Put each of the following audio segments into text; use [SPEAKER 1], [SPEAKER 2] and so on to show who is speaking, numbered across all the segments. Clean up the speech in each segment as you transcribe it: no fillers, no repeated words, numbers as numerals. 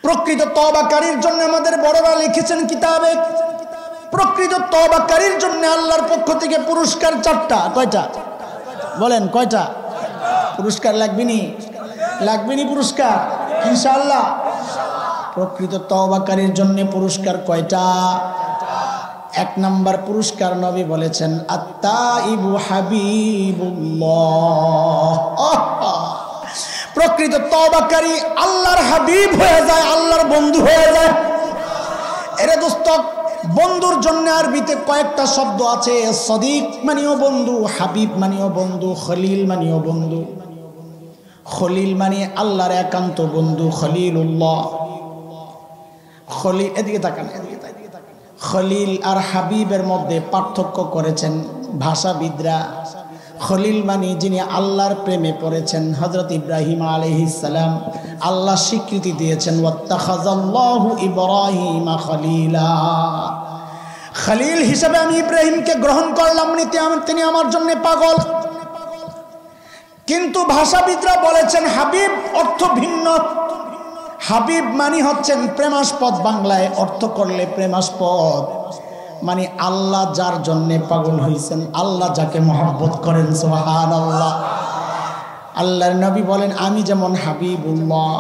[SPEAKER 1] প্রকৃত তওবাকারীর জন্য আমাদের বড়রা লিখেছেন কিতাবে, প্রকৃত তওবাকারীর জন্য আল্লাহর পক্ষ থেকে পুরস্কার 4টা। কয়টা বলেন? কয়টা পুরস্কার লাগবেনি? লাগবেনি পুরস্কার ইনশাআল্লাহ। প্রকৃত তওবাকারীর জন্য পুরস্কার কয়টা? 1 নাম্বার পুরস্কার নবী বলেছেন আত-তাইবু হাবিবুল্লাহ। প্রকৃত তওবাকারী আল্লাহর হাবিব হয়ে যায়, আল্লাহর বন্ধু হয়ে যায়। এরে দোস্ত, বন্ধুর জন্য আরবিতে কয়েকটা শব্দ আছে। সদিক মানেও বন্ধু, হাবিব মানেও বন্ধু, খলিল মানেও বন্ধু। খলিল মানে আল্লাহর একান্ত বন্ধু, খলিলুল্লাহ। খলিল, এদিকে তাকান, খলিল আর হাবিবের মধ্যে পার্থক্য করেছেন ভাষাবিদরা। খলিল মানে যিনি আল্লাহর প্রেমে পড়েছেন। হযরত ইব্রাহিম আলাইহিস সালাম আল্লাহ স্বীকৃতি দিয়েছেন ওয়াত্তাখাযাল্লাহু ইব্রাহিমা খলিলা। খলিল হিসেবে আমি ইব্রাহিমকে গ্রহণ করলাম, তিনি আমার জন্য পাগল। কিন্তু ভাষাবিদরা বলেছেন হাবিব অর্থ ভিন্ন। হাবিব মানে হচ্ছেন প্রেমাস্পদ, বাংলায় অর্থ করলে প্রেমাস্পদ মানে আল্লাহ যার জন্য পাগল হয়েছেন, আল্লাহ যাকে মহব্বত করেন। সুবহানাল্লাহ। আল্লাহর নবী বলেন আমি যেমন হাবিবুল্লাহ,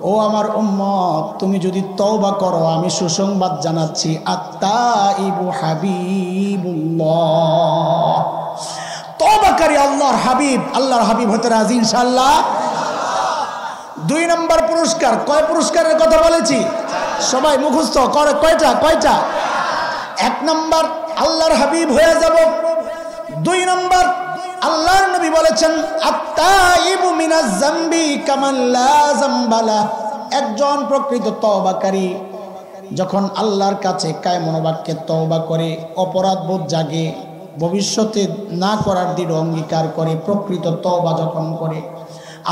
[SPEAKER 1] ও আমার উম্মত তুমি যদি তওবা করো আমি সুসংবাদ জানাচ্ছি আত-তাইবু হাবিবুল্লাহ। তওবাকারী আল্লাহর হাবিব, আল্লাহর হাবিব হতে রাজি ইনশাআল্লাহ। 2 নম্বর পুরস্কার। কয় পুরস্কারের কথা বলেছি? সবাই মুখস্থ করে। কয়টা? 1 নম্বর আল্লাহর হাবিব হয়ে যাব। 2 নম্বর আল্লাহর নবী বলেছেন আত-তাইবু মিনাজ যামবি কামান লা যামবালা। একজন প্রকৃত তওবাকারী যখন আল্লাহর কাছে কায় মনোবাক্যে তওবা করে, অপরাধবোধ জাগে, ভবিষ্যতে না করার দৃঢ় অঙ্গীকার করে, প্রকৃত তওবা যখন করে,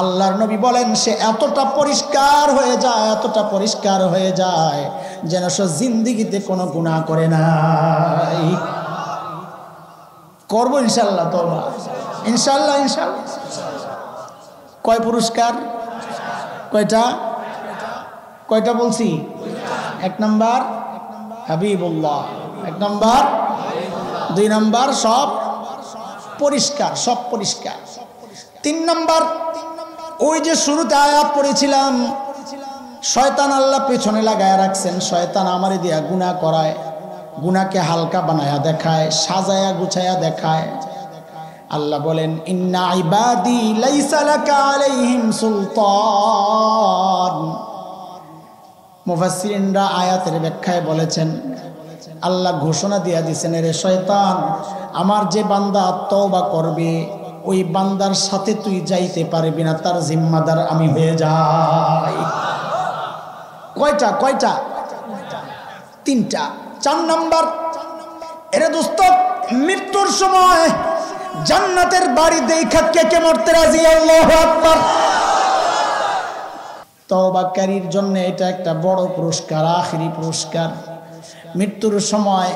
[SPEAKER 1] আল্লাহর নবী বলেন সে এতটা পরিষ্কার হয়ে যায়, এতটা পরিষ্কার হয়ে যায় যেন সে জিন্দেগিতে কোনো গুনাহ করে নাই। করব ইনশাআল্লাহ তওবা, ইনশাআল্লাহ ইনশাআল্লাহ। কয় পুরস্কার? কয়টা বলছি? 1 নাম্বার হাবিবুল্লাহ, 1 নাম্বার, 2 নাম্বার সব পরিষ্কার, সব পরিষ্কার। 3 নাম্বার ওই যে শুরুতে আয়াত পড়েছিলাম, শয়তান আল্লাহ পেছনে লাগায় রাখছেন। শয়তান আমারে দিয়া গুনাহ করায়, গুনাহকে হালকা বানায়া দেখায়, সাজায়া গুছায়া দেখায়। আল্লাহ বলেন ইন্না ইবাদি লাইসা লাকা আলাইহিম সুলতান। মুফাসসিরিনরা আয়াতের ব্যাখ্যায় বলেছেন আল্লাহ ঘোষণা দিয়া দিয়েছেন রে শয়তান, আমার যে বান্দা তওবা করবে ওই বান্দার সাথে তুই যাইতে পারবি না, তার জিম্মাদার আমি হয়ে যাই। কয়টা? 3টা। 4 নাম্বার, এরে দোস্ত মৃত্যুর সময় জান্নাতের বাড়ি দেখা কে মরতে রাজি? আল্লাহু আকবার। তওবাকারীর জন্য এটা একটা বড় পুরস্কার, আখিরি পুরস্কার। মৃত্যুর সময়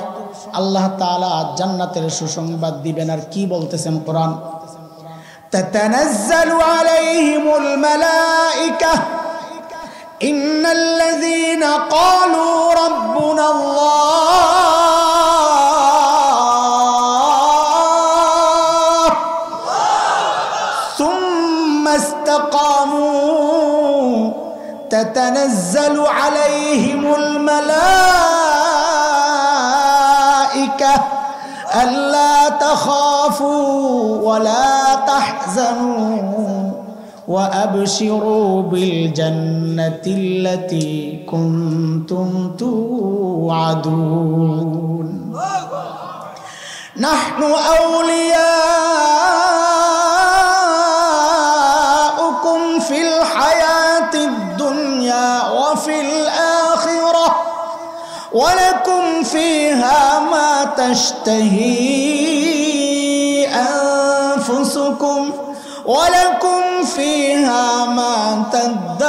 [SPEAKER 1] আল্লাহ তাআলা জান্নাতের সুসংবাদ দিবেন। আর কি বলতেছেন কোরআন? তাতানাজ্জালু আলাইহিমুল মালাইকা ইন্নাল্লাযীনা ক্বালু রাব্বুনাল্লাহ সুম্মা ইসতাকামু তাতানাজ্জালু আলাইহিমুল মালাইকা আল্লা তাখাফু ওয়া লা তাহজানু ওয়া আবশিরু বিল জান্নাতিল্লাতী কুনতুম তুআদুন। নাহনু আউলিয়াউকুম ফিল হায়াতিদ দুনিয়া ওয়া ফিল আখিরাহ ওয়া লাকুম ফিহা মা তাশতাহি আনফুসুকুম ওয়া লাকুম ফিহা মা তাদউন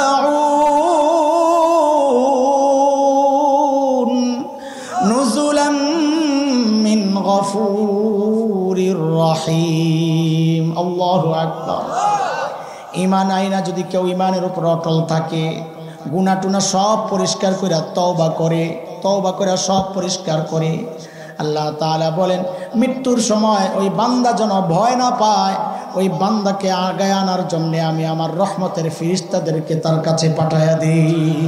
[SPEAKER 1] নুজুলাম মিন গফুরির রহিম। আল্লাহু আকবার। ঈমান আইনা যদি কেউ ঈমানের উপর অটল থাকে, গুনাহ টুনা সব পরিষ্কার করে তওবা করে সব পরিষ্কার করে আল্লাহ তাআলা বলেন মৃত্যুর সময় ওই বান্দা যেন ভয় না পায়, ওই বান্দাকে আগায় আনার জন্য আমি আমার রহমতের ফেরেশতাদেরকে তার কাছে পাঠায়া দিই।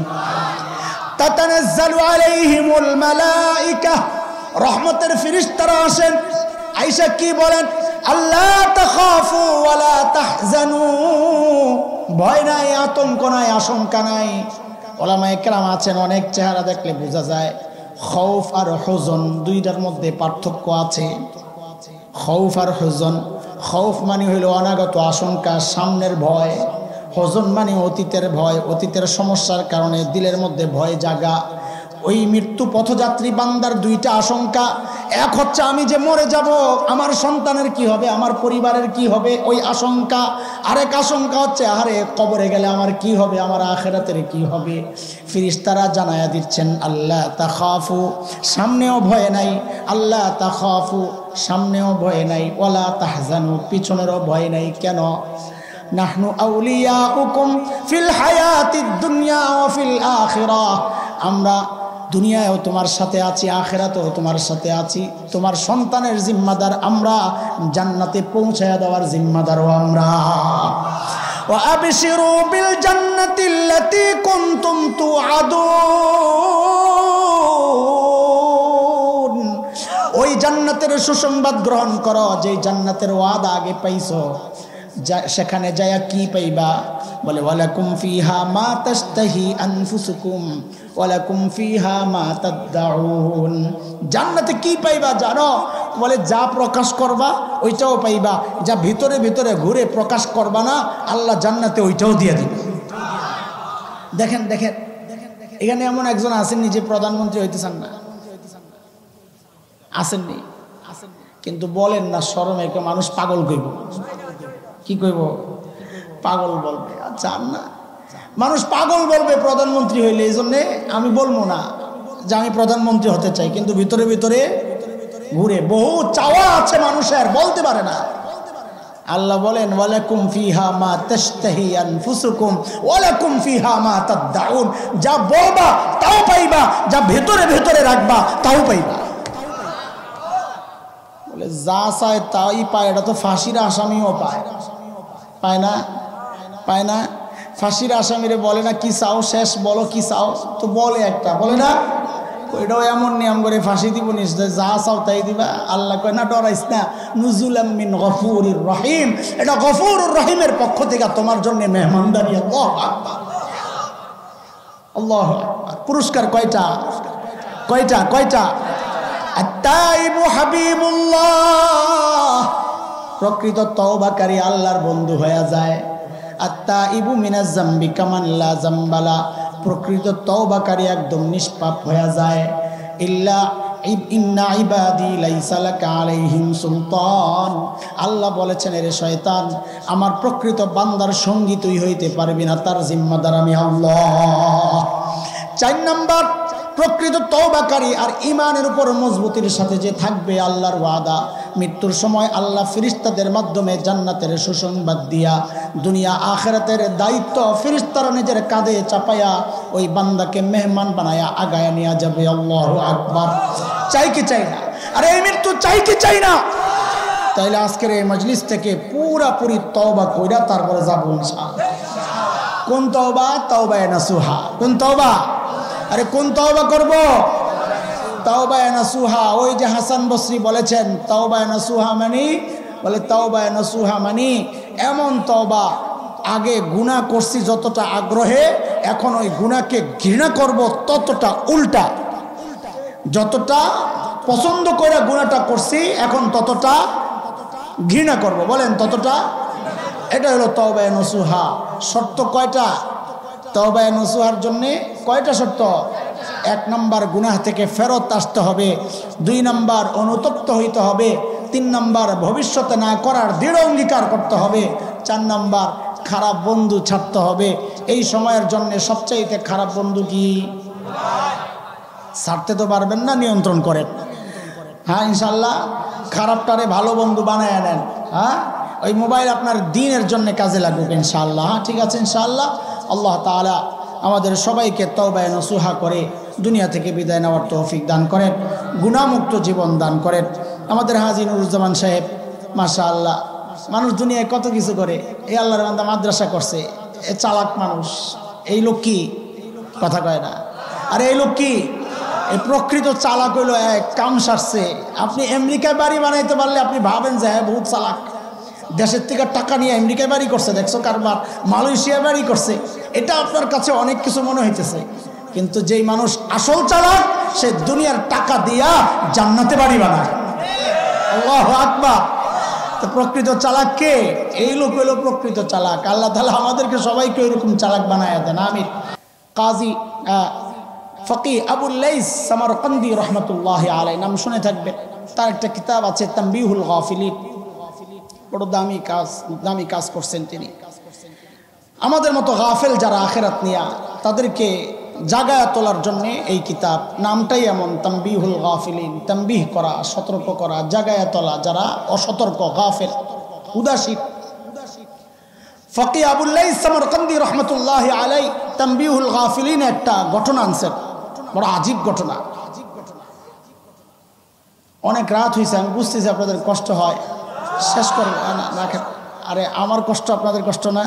[SPEAKER 1] তাতানাজ্জালু আলাইহিমুল মালাইকা, রহমতের ফেরেশতারা আসেন, আয়েশা কি বলেন, আল্লাহ তাখাফু ওয়ালা তাহজানু, ভয় নাই, আতঙ্ক নাই, আশঙ্কা নাই। ওলামায়ে কেরাম আছেন, অনেক চেহারা দেখলে বোঝা যায় খৌফ আর হুজন দুইটার মধ্যে পার্থক্য আছে। খৌফ আর হুজন, খৌফ মানে হইল অনাগত আশঙ্কা, সামনের ভয়। হুজন মানে অতীতের ভয়, অতীতের সমস্যার কারণে দিলের মধ্যে ভয় জাগা। ওই মৃত্যু পথযাত্রী বান্দার দুইটা আশঙ্কা, এক হচ্ছে আমি যে মরে যাব, আমার সন্তানের কি হবে, আমার পরিবারের কি হবে, ওই আশঙ্কা। আরেক আশঙ্কা হচ্ছে আরে কবরে গেলে আমার কি হবে, আমার আখিরাতের কি হবে। ফেরেশতারা জানায়া দিচ্ছেন আল্লাহ তাখাফু, সামনেও ভয় নাই, আল্লাহ তাখাফু, সামনেও ভয় নাই, ওয়ালা তাহজানু, পিছনেরও ভয় নাই। কেন? নাহনু আউলিয়াউকুম ফিল হায়াতিদ দুনিয়া ওয়া ফিল আখিরাহ, আমরা দুনিয়ায়ও তোমার সাথে আছি, আখিরাতেও তোমার সাথে আছি। তোমার সন্তানের জিম্মাদার আমরা, জান্নাতে পৌঁছায়া দেওয়ার জিম্মাদারও আমরা। ওয়া আবশিরু বিল জান্নাতিল্লাতী কুনতুম তুআদুন, ওই জান্নাতের সুসংবাদ গ্রহণ করো যেই জান্নাতের ওয়াদা আগে পাইছো। সেখানে যায়া কি পাইবা? বলে ওয়ালাকুম ফিহা মা তাশতাহি আনফুসুকুম ওয়ালাকুম ফিহা মা তাদউন, জান্নাতে কি পাইবা জানো? বলে যা প্রকাশ করবা ওইটাও পাইবা, যা ভিতরে ভিতরে ঘুরে প্রকাশ করবা না আল্লাহ জান্নাতে ওইটাও দিয়ে দিবে। দেখেন দেখেন এখানে এমন একজন আসেননি যে প্রধানমন্ত্রী হইতে চান না, আসেননি, কিন্তু বলেন না শরমে কেউ মানুষ পাগল কইব। কি কইব? পাগল বলবে। আর চান না, মানুষ পাগল বলবে প্রধানমন্ত্রী হইলে। এই জন্যে আমি বলবো না যে আমি প্রধানমন্ত্রী হতে চাই, কিন্তু ভিতরে ভিতরে ঘুরে বহু চাওয়া আছে মানুষের, বলতে পারে না। আল্লাহ বলেন ওয়ালাকুম ফিহা মা তাশতাহি আনফুসুকুম ওয়ালাকুম ফিহা মা তাদউন, যা বলবা তাও পাইবা, যা ভেতরে ভেতরে রাখবা তাও পাইবা। বলে যা চায় তাই পায়, এটা তো ফাঁসির আসামিও পায়, পায় না? পায় না? ফাঁসির আসামিরে বলে না কি চাও, শেষ বলো কি চাও, তো বলে একটা, বলে না? এটাও এমন নিয়ম করে ফাঁসি দিব নিশ্চয়, যা চাও তাই দিবা। আল্লাহ কয় না ডরাইস না, নুজুলাম মিন গফুরির রহিম, এটা গফুরুর রহিমের পক্ষ থেকে তোমার জন্য মেহমানদারি। আল্লাহু আকবার, আল্লাহু আকবার। পুরস্কার কয়টা? কয়টা? কয়টা? আত-তাইবু হাবিবুল্লাহ, প্রকৃত তওবাকারী আল্লাহর বন্ধু হয়ে যায়। আত-তাইবু মিনাজ যামবি কামান লা যামবালা, প্রকৃত তওবাকারী একদম নিষ্পাপ হয়ে যায়। ইন্না ইবাদি লাইসা লাকা আলাইহিম সুলতান, আল্লাহ বলেছেন এরে শয়তান, আমার প্রকৃত বান্দার সঙ্গী তুই হইতে পারবি না, তার জিম্মাদার আমি আল্লাহ। 4 নাম্বার, প্রকৃত তওবাকারী আর ঈমানের উপর মজবুতির সাথে যে থাকবে, আল্লাহর ওয়াদা, মৃত্যুর সময় আল্লাহ ফেরেশতাদের মাধ্যমে জান্নাতের সুসংবাদ দিয়া দুনিয়া আখিরাতের দায়িত্ব ফেরেশতারা নিজের কাঁধে চাপায়া ওই বান্দাকে মেহমান বানায়া আগায়া নিয়ে যাবে। আল্লাহু আকবার। চাই কি চাই না? আরে এই মৃত্যু চাই কি চাই না? তাইলে আজকের এই মজলিস থেকে পুরাপুরি তওবা কইরা তারপরে যাবো ইনশাআল্লাহ। কোন তওবা? তাওবায়ে নাসুহা। কোন তওবা? আরে কোন তওবা করব? তাওবায়ে নাসুহা। ওই যে হাসান বসরি বলেছেন তাওবায়ে নাসুহা মানে, বলে তাওবায়ে নাসুহা মানে এমন তওবা, আগে গুনাহ করছি যতটা আগ্রহে, এখন ওই গুনাহকে ঘৃণা করব ততটা উল্টা। যতটা পছন্দ করে গুনাহটা করছি, এখন ততটা ঘৃণা করব। বলেন ততটা। এটা হলো তাওবায়ে নাসুহা। শর্ত কয়টা? তাওবায়ে নাসুহার জন্যে কয়টা শর্ত? 1 নাম্বার গুনাহ থেকে ফেরত আসতে হবে, 2 নাম্বার অনুতপ্ত হইতে হবে, 3 নাম্বার ভবিষ্যতে না করার দৃঢ় অঙ্গীকার করতে হবে, 4 নাম্বার খারাপ বন্ধু ছাড়তে হবে। এই সময়ের জন্য সবচাইতে খারাপ বন্ধু কি? ছাড়তে তো পারবেন না, নিয়ন্ত্রণ করেন। হ্যাঁ ইনশাল্লাহ, খারাপটারে ভালো বন্ধু বানায় নেন। হ্যাঁ, ওই মোবাইল আপনার দ্বীনের জন্য কাজে লাগুক ইনশাআল্লাহ। হ্যাঁ ঠিক আছে ইনশাআল্লাহ। আল্লাহ তাআলা আমাদের সবাইকে তওবায়ে নসুহা করে দুনিয়া থেকে বিদায় নেওয়ার তৌফিক দান করেন, গুনাহমুক্ত জীবন দান করেন। আমাদের হাজী নুরুজ্জামান সাহেব মাশাআল্লাহ, মানুষ দুনিয়ায় কত কিছু করে, এই আল্লাহর বান্দা মাদ্রাসা করছে, এ চালাক মানুষ। এই লোক কি কথা কয় না? আর এই লোক কি? এই প্রকৃত চালাক হইল এক কাম সারছে। আপনি আমেরিকায় বাড়ি বানাইতে পারলে আপনি ভাবেন যে হ্যাঁ বহুত চালাক, দেশের থেকে টাকা নিয়ে আমেরিকায় বাড়ি করছে, দেখছো কারবার, মালয়েশিয়া বাড়ি করছে, এটা আপনার কাছে অনেক কিছু মনে হইতেছে। কিন্তু যেই মানুষ আসল চালাক সে দুনিয়ার টাকা দিয়া জান্নাতে বাড়ি বানায়। আল্লাহু আকবার। তো প্রকৃত চালাক কে? এই লোক হইল প্রকৃত চালাক। আল্লাহ তাআলা আমাদেরকে সবাইকে এরকম চালাক বানায় দেন, আমিন। কাজী ফকিহ আবুল লাইস সামারকান্দি রহমতুল্লাহি আলাইহি, নাম শুনে থাকবেন। তার একটা কিতাব আছে তানবীহুল গাফিলিন, বড় দামি কাজ করছেন তিনি। আমাদের মতো গাফেল যারা আখিরাত নিয়া, তাদেরকে জাগায়া তোলার জন্য এই কিতাব, নামটাই এমন, তানবীহুল গাফিলিন। তানবীহ করা, সতর্ক করা, জাগায়া তোলা যারা অসতর্ক, গাফেল, উদাসীন। ফকিহ আবুল লাইস সামারকান্দি রহমতুল্লাহি আলাইহি তানবীহুল গাফিলিন একটা ঘটনা আনছেন, বড় আজীব ঘটনা। অনেক রাত হয়েছে, আমি বুঝতেছি আপনাদের কষ্ট হয়, শেষ করে না। আরে আমার কষ্ট আপনাদের কষ্ট না?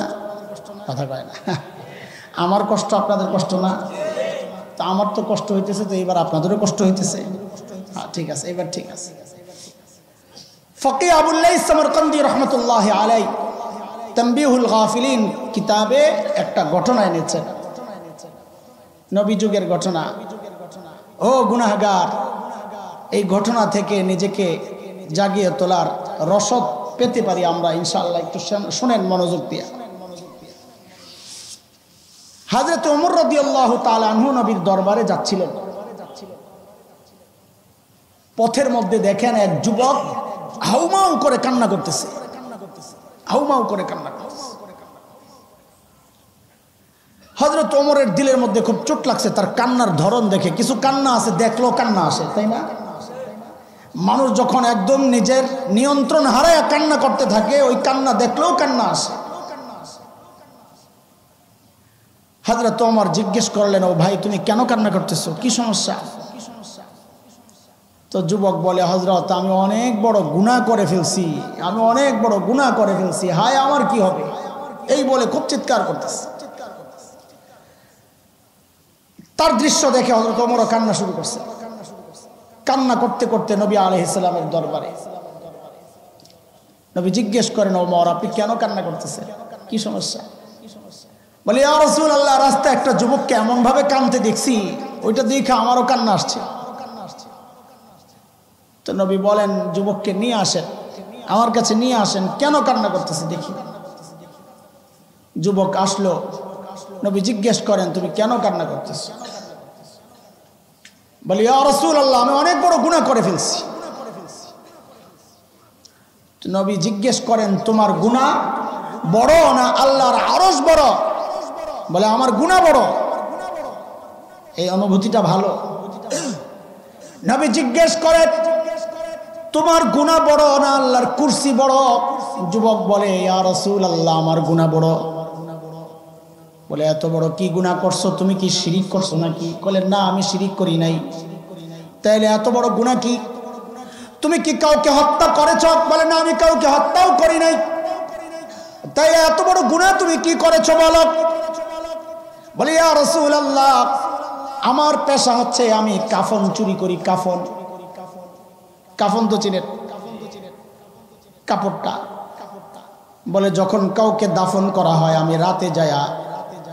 [SPEAKER 1] কথা কয় না। আমার কষ্ট আপনাদের কষ্ট না? তা আমার তো কষ্ট হইতেছে, তো এবার আপনাদেরও কষ্ট হইতেছে। হ্যাঁ ঠিক আছে, এবার ঠিক আছে। ফকিহ আবুল লাইস সামারকান্দি রহমতুল্লাহি আলাইহি তানবীহুল গাফিলিন কিতাবে একটা ঘটনা এনেছেন, নবী যুগের ঘটনা। ও গুনাহগার, এই ঘটনা থেকে নিজেকে জাগিয়ে তোলার রসদ পেতে পারি আমরা ইনশাআল্লাহ। একটু শুনেন মনোযোগ দিয়ে। হযরত ওমর রাদিয়াল্লাহু তাআলা আনহু নবীর দরবারে যাচ্ছিলেন। পথের মধ্যে দেখেন এক যুবক হাউমাউ করে কান্না করতেছে, হাউমাউ করে কান্না করতেছে। হযরত ওমরের দিলের মধ্যে খুব চোট লাগছে তার কান্নার ধরন দেখে। কিছু কান্না আছে দেখলো কান্না আসে, তাই না? মানুষ যখন একদম নিজের নিয়ন্ত্রণ হারায় কান্না করতে থাকে, ওই কান্না দেখলেও কান্না আসে। হযরত ওমর জিজ্ঞেস করলেন, ও ভাই তুমি কেন কান্না করতেছো, কি সমস্যা? তো যুবক বলে, হযরত আমি অনেক বড় গুনাহ করে ফেলছি, আমি অনেক বড় গুনাহ করে ফেলছি, হায় আমার কি হবে, এই বলে খুব চিৎকার করতেছে। তার দৃশ্য দেখে হযরত ওমর কান্না শুরু করছে। কান্না করতে করতে নবী আলাইহিস সালামের দরবারে। নবী জিজ্ঞেস করেন, ওমর আপনি কেন কান্না করতেছেন, কি সমস্যা? বলে, ইয়া রাসূলুল্লাহ, রাস্তায় একটা যুবককে এমন ভাবে কাঁদতে দেখছি, ওইটা দেখে আমারও কান্না আসছে। তো নবী বলেন, যুবককে নিয়ে আসেন, আমার কাছে নিয়ে আসেন, কেন কান্না করতেছে দেখি। যুবক আসলো, নবী জিজ্ঞেস করেন, তুমি কেন কান্না করতেছো? বলে, ইয়া রাসূলুল্লাহ, আমি অনেক বড় গুনাহ করে ফেলছি। তো নবী জিজ্ঞেস করেন, তোমার গুনাহ বড় না আল্লাহর আরশ বড়? বলে, আমার গুনাহ বড়। এই অনুভূতিটা ভালো। নবী জিজ্ঞেস করেন, তোমার গুনাহ বড় না আল্লাহর কুরসি বড়? যুবক বলে, ইয়া রাসূলুল্লাহ, আমার গুনাহ বড়। বলে, এত বড় কি গুনাহ করছো, তুমি কি শিরিক করছো নাকি? বলে, না আমি শিরিক করি নাই। তাইলে এত বড় গুনাহ কি? তুমি কি কাউকে হত্যা করেছো? বলে, না আমি কাউকে হত্যাও করি নাই। তাই এত বড় গুনাহ তুমি কি করেছো বলো? বলে, ইয়া রাসূলুল্লাহ, আমার পেশা হচ্ছে আমি কাফন চুরি করি। কাফন, কাফন তো চিনেন, কাপড়টা। বলে, যখন কাউকে দাফন করা হয় আমি রাতে যায়া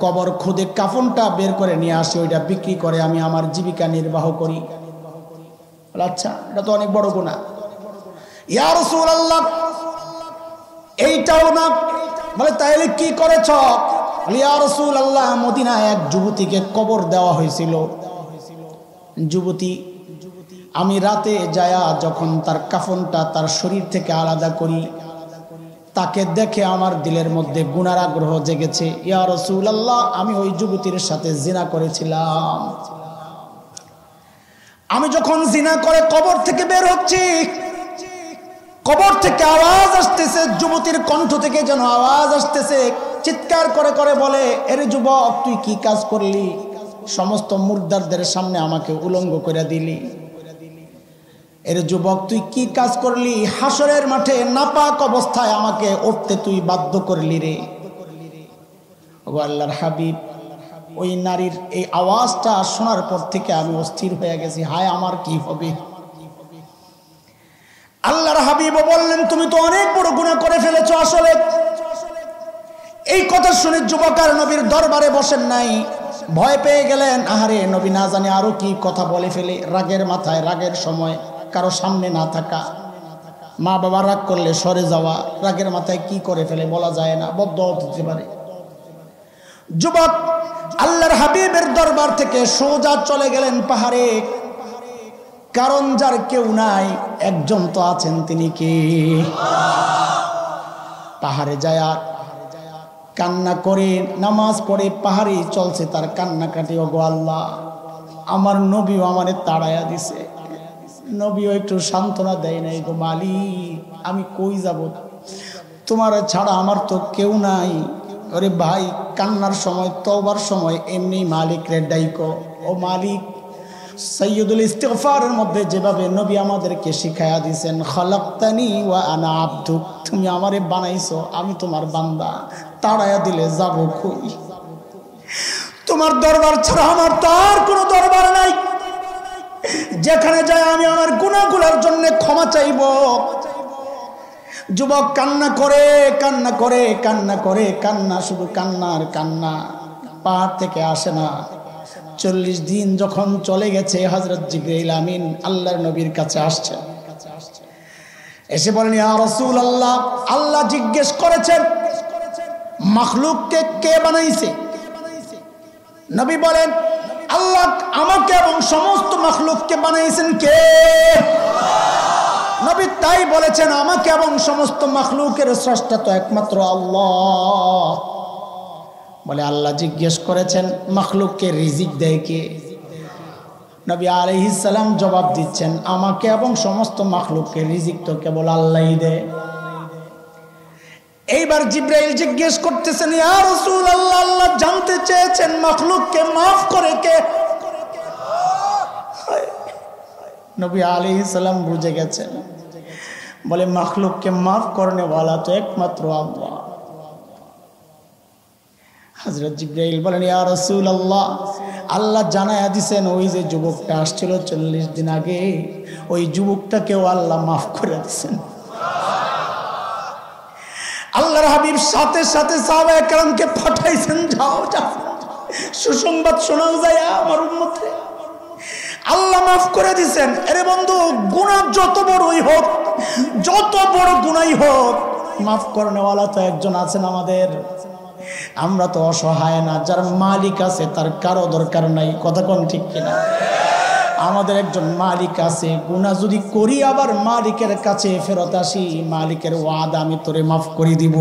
[SPEAKER 1] কবর খুদে কাফনটা বের করে নিয়ে আসি, ওইটা বিক্রি করে আমি আমার জীবিকা নির্বাহ করি। আচ্ছা, এটা তো অনেক বড় গুনাহ। ইয়া রাসূলুল্লাহ, এইটাও না। বলে, তাইলে কি করেছ? বলে, ইয়া রাসূলুল্লাহ, মদিনায় এক যুবতীকে কবর দেওয়া হয়েছিল। যুবতী, আমি রাতে যায়া যখন তার কাফনটা তার শরীর থেকে আলাদা করি, তাকে দেখে আমার দিলের মধ্যে গুনার আগ্রহ জেগেছে। ইয়া রাসূলুল্লাহ, আমি ওই যুবতীর সাথে জিনা করেছিলাম। আমি যখন জিনা করে কবর থেকে বের হচ্ছি, কবর থেকে আওয়াজ আসতেছে, যুবতীর কণ্ঠ থেকে যেন আওয়াজ আসতেছে, চিৎকার করে করে বলে, এর যুবক তুই কি কাজ করলি? সমস্ত মুর্দারদের সামনে আমাকে উলঙ্গ করে দিলি। এর যুবক তুই কি কাজ করলি? হাসরের মাঠে নাপাক অবস্থায় আমাকে উঠতে তুই বাধ্য করলি রে। ও আল্লাহর হাবিব, ওই নারীর এই আওয়াজটা শোনার পর থেকে আমি অস্থির হয়ে গেছি, হায় আমার কি হবে। আল্লাহর হাবিবও বললেন, তুমি তো অনেক বড় গুনাহ করে ফেলেছো। আসলে এই কথা শুনে যুবক আর নবীর দরবারে বসেন নাই, ভয় পেয়ে গেলেন। আহারে, নবী না জানে আরো কি কথা বলে ফেলে। রাগের মাথায়, রাগের সময় কারো সামনে না থাকা, মা বাবা রাগ করলে সরে যাওয়া, রাগের মাথায় কি করে ফেলে বলা যায় না, বদদোয়া দিতে পারে। যুবক আল্লাহর হাবিবের দরবার থেকে সোজা চলে গেলেন পাহাড়ে। কারণ যার কেউ নাই, একজন তো আছেন, তিনি কে? পাহাড়ে যায় কান্না করে, নামাজ পড়ে পাহাড়ে চলছে তার কান্নাকাটি। ওগো আল্লাহ, আমার নবীও আমারে তাড়াইয়া দিছে। নবীও একটু সান্ত্বনা দেয় নাই। গো মালিক, আমি কই যাব? তোমার ছাড়া আমার তো কেউ নাই। আরে ভাই, কান্নার সময়, তওবার সময় এমনি মালিক রে ডাইকো। ও মালিক, সাইয়্যিদুল ইস্তিগফারের মধ্যে যেভাবে নবী আমাদেরকে শিখায়া দিয়েছেন, খালাকতানি ওয়া আনা আবদুক, তুমি আমারে বানাইছো, আমি তোমার বান্দা, তাড়ায়া দিলে যাব কই? তোমার দরবার ছাড়া আমার তার কোনো দরবার নাই। যেখানে যায় আমি আমার গুনাহগুলোর জন্য ক্ষমা চাইব। যুবক কান্না করে, কান্না করে, কান্না করে, কান্না, শুধু কান্নার কান্না, পাহাড় থেকে আসে না। 40 দিন যখন চলে গেছে, হযরত জিবরাইল আমিন আল্লাহর নবীর কাছে আসছেন। এসে বলেন, ইয়া রাসূলুল্লাহ, আল্লাহ জিজ্ঞেস করেছেন মাখলুককে কে বানাইছে? নবী বলেন, আল্লাহ আমাকে এবং সমস্ত মাখলুককে বানাইছেন কে? নবী তাই বলেছেন, আমাকে এবং সমস্ত মাখলুকের স্রষ্টা তো একমাত্র আল্লাহ। বলে, আল্লাহ জিজ্ঞেস করেছেন মাখলুককে রিজিক দেয় কে? নবী আলাইহিস সালাম জবাব দিচ্ছেন, আমাকে এবং সমস্ত মাখলুককে রিজিক তো কেবল আল্লাহই দেয়। এইবার জিবরাইল জিজ্ঞেস করতেছেন, ইয়া রাসূলুল্লাহ, আল্লাহ জানতে চেয়েছেন মাখলুককে মাফ করে কে? নবী আলাইহিস সালাম বুঝে গেছেন। বলে, মাখলুককে মাফ করনে ওয়ালা তো একমাত্র আল্লাহ। হযরত জিবরাইল বলেন, ইয়া রাসূলুল্লাহ, আল্লাহ জানায়া দিয়েছেন ওই যে যুবকটা আসছিল 40 দিন আগে, ওই যুবকটাকেও আল্লাহ মাফ করে দিয়েছেন। আল্লাহর হাবিব সাথে সাথে সাহাবায়ে কেরামকে পাঠাইছেন, যাও যাও, সুসংবাদ শোনাও যায় আমার উম্মতকে, আল্লাহ মাফ করে দিয়েছেন। আরে বন্ধু, গুনাহ যত বড়ই হোক, যত বড় গুনাহই হোক, মাফ করনেওয়ালা তো একজন আছেন আমাদের। আমরা তো অসহায় না, যার মালিক আছে তার কারো দরকার নাই। কথা কোন ঠিক কিনা? আমাদের একজন মালিক আছে। গুনাহ যদি করি আবার মালিকের কাছে ফেরত আসি, মালিকের ওয়াদা আমি তোরে মাফ করে দিব।